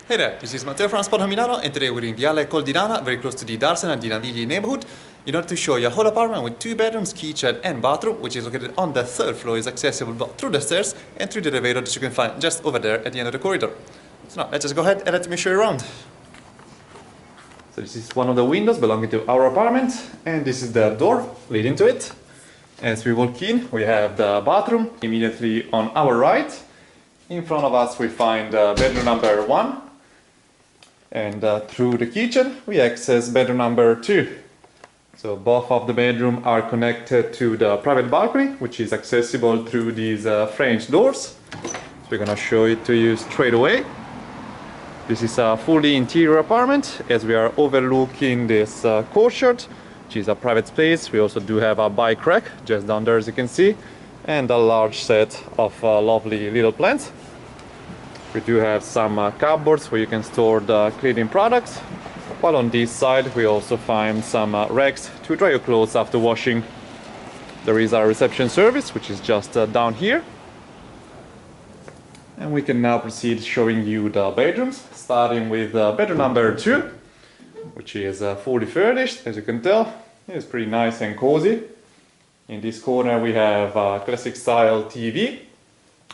Hey there, this is Matteo from Spotahome Milano, and today we're in Viale Col di Nana, very close to the Darsen and Dinandigli neighborhood, in order to show you a whole apartment with 2 bedrooms, kitchen and bathroom, which is located on the 3rd floor, is accessible both through the stairs and through the elevator that you can find just over there at the end of the corridor. So now, let's just go ahead and let me show you around. So this is one of the windows belonging to our apartment, and this is the door leading to it. As we walk in, we have the bathroom immediately on our right. In front of us we find bedroom number 1. And through the kitchen we access bedroom number 2. So both of the bedrooms are connected to the private balcony, which is accessible through these French doors. So we're gonna show it to you straight away. This is a fully interior apartment, as we are overlooking this courtyard, which is a private space. We also do have a bike rack just down there, as you can see, and a large set of lovely little plants. We do have some cupboards where you can store the cleaning products, while on this side we also find some racks to dry your clothes after washing. There is a reception service, which is just down here. And we can now proceed showing you the bedrooms, starting with bedroom number 2, which is fully furnished, as you can tell. It's pretty nice and cozy. In this corner we have a classic style TV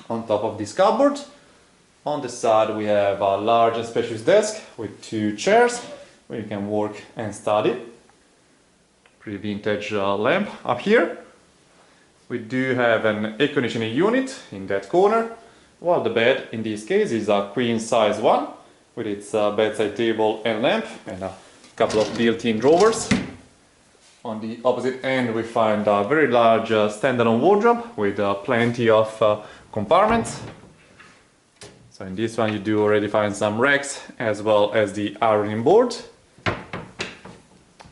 on top of this cupboard. On the side we have a large and spacious desk with 2 chairs where you can work and study. Pretty vintage lamp up here. We do have an air conditioning unit in that corner, while the bed in this case is a queen size one with its bedside table and lamp and a couple of built-in drawers. On the opposite end we find a very large standalone wardrobe with plenty of compartments. So in this one you do already find some racks as well as the ironing board.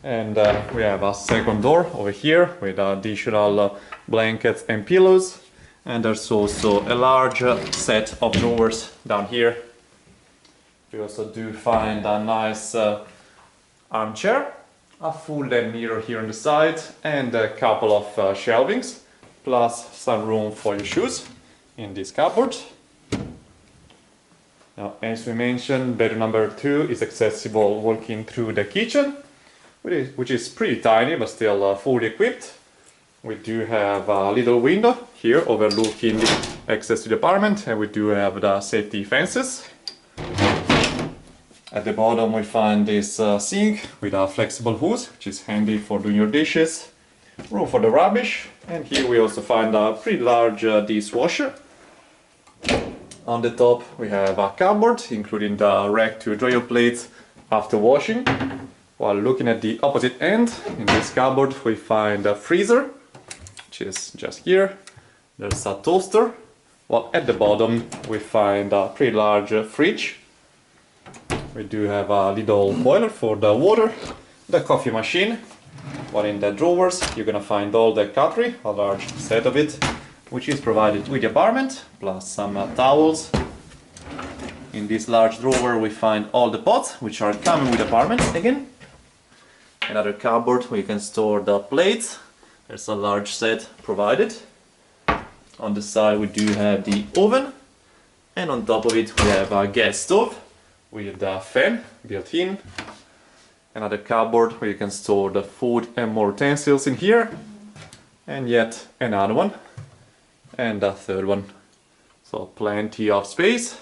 And we have a second door over here with additional blankets and pillows. And there's also a large set of drawers down here. We also do find a nice armchair, a full-length mirror here on the side, and a couple of shelvings, plus some room for your shoes in this cupboard. Now, as we mentioned, bedroom number 2 is accessible walking through the kitchen, which is pretty tiny but still fully equipped. We do have a little window here overlooking the access to the apartment, and we do have the safety fences. At the bottom we find this sink with a flexible hose, which is handy for doing your dishes, room for the rubbish, and here we also find a pretty large dishwasher. On the top we have a cupboard, including the rack to dry your plates after washing. While looking at the opposite end, in this cupboard we find a freezer, which is just here. There's a toaster, while at the bottom we find a pretty large fridge. We do have a little boiler for the water, the coffee machine, while in the drawers you're gonna find all the cutlery, a large set of it, which is provided with the apartment, plus some towels. In this large drawer we find all the pots, which are coming with the apartment again. Another cupboard where you can store the plates. There's a large set provided. On the side we do have the oven, and on top of it we have a gas stove with a fan built in. Another cupboard where you can store the food and more utensils in here. And yet another one. And a third one. So plenty of space.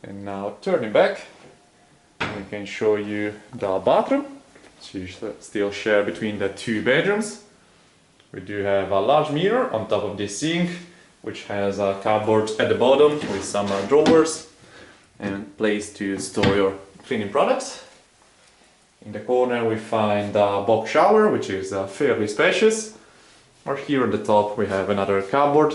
And now turning back, we can show you the bathroom, which is still shared between the 2 bedrooms. We do have a large mirror on top of this sink, which has a cupboard at the bottom with some drawers and place to store your cleaning products. In the corner we find a box shower, which is fairly spacious. Or here at the top we have another cupboard.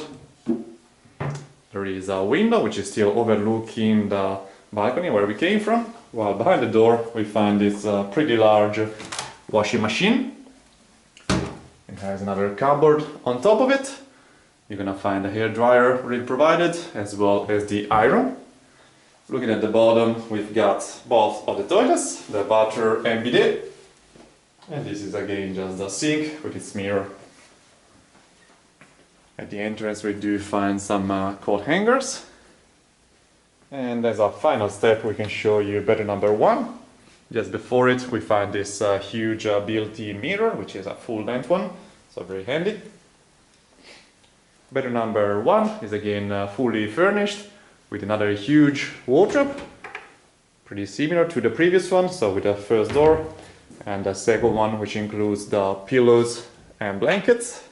There is a window which is still overlooking the balcony where we came from, while behind the door we find this pretty large washing machine. It has another cupboard on top of it. You're gonna find a hairdryer already provided, as well as the iron. Looking at the bottom, we've got both of the toilets, the bathroom and bidet. And this is again just the sink with its mirror. At the entrance we do find some coat hangers. And as a final step, we can show you bedroom number 1. Just before it, we find this huge built-in mirror, which is a full-length one, so very handy. Bedroom number 1 is again fully furnished with another huge wardrobe, pretty similar to the previous one, so with the first door and the second one, which includes the pillows and blankets.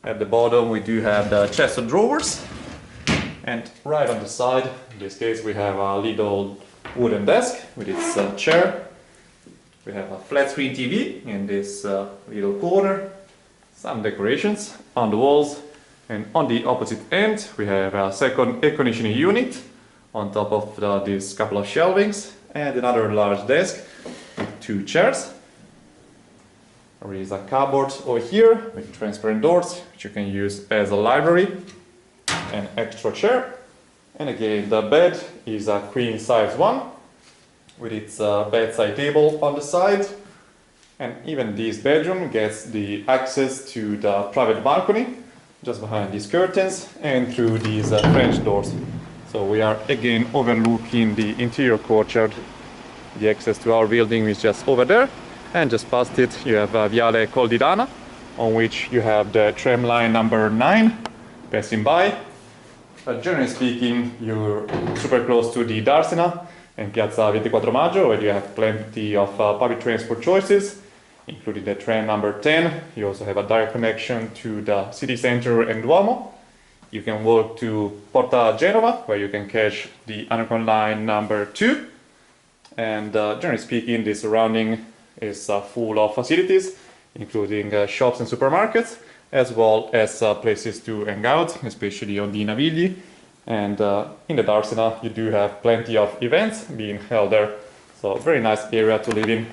At the bottom we do have the chest of drawers, and right on the side, in this case, we have a little wooden desk with its chair. We have a flat screen TV in this little corner, some decorations on the walls, and on the opposite end we have a second air conditioning unit on top of this couple of shelvings, and another large desk with 2 chairs. There is a cupboard over here with transparent doors, which you can use as a library, an extra chair, and again the bed is a queen size one with its bedside table on the side, and even this bedroom gets the access to the private balcony just behind these curtains and through these French doors. So we are again overlooking the interior courtyard. The access to our building is just over there, and just past it you have Viale Col di Dana, on which you have the tram line number 9 passing by. But generally speaking, you're super close to the Darsena and Piazza 24 Maggio, where you have plenty of public transport choices, including the tram number 10. You also have a direct connection to the city center and Duomo. You can walk to Porta Genova, where you can catch the Underground line number 2. And generally speaking, the surrounding is full of facilities, including shops and supermarkets, as well as places to hang out, especially on the Navigli. And in the Darsena, you do have plenty of events being held there. So very nice area to live in.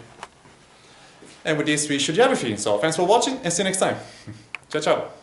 And with this, we should do everything. So thanks for watching and see you next time. Ciao, ciao.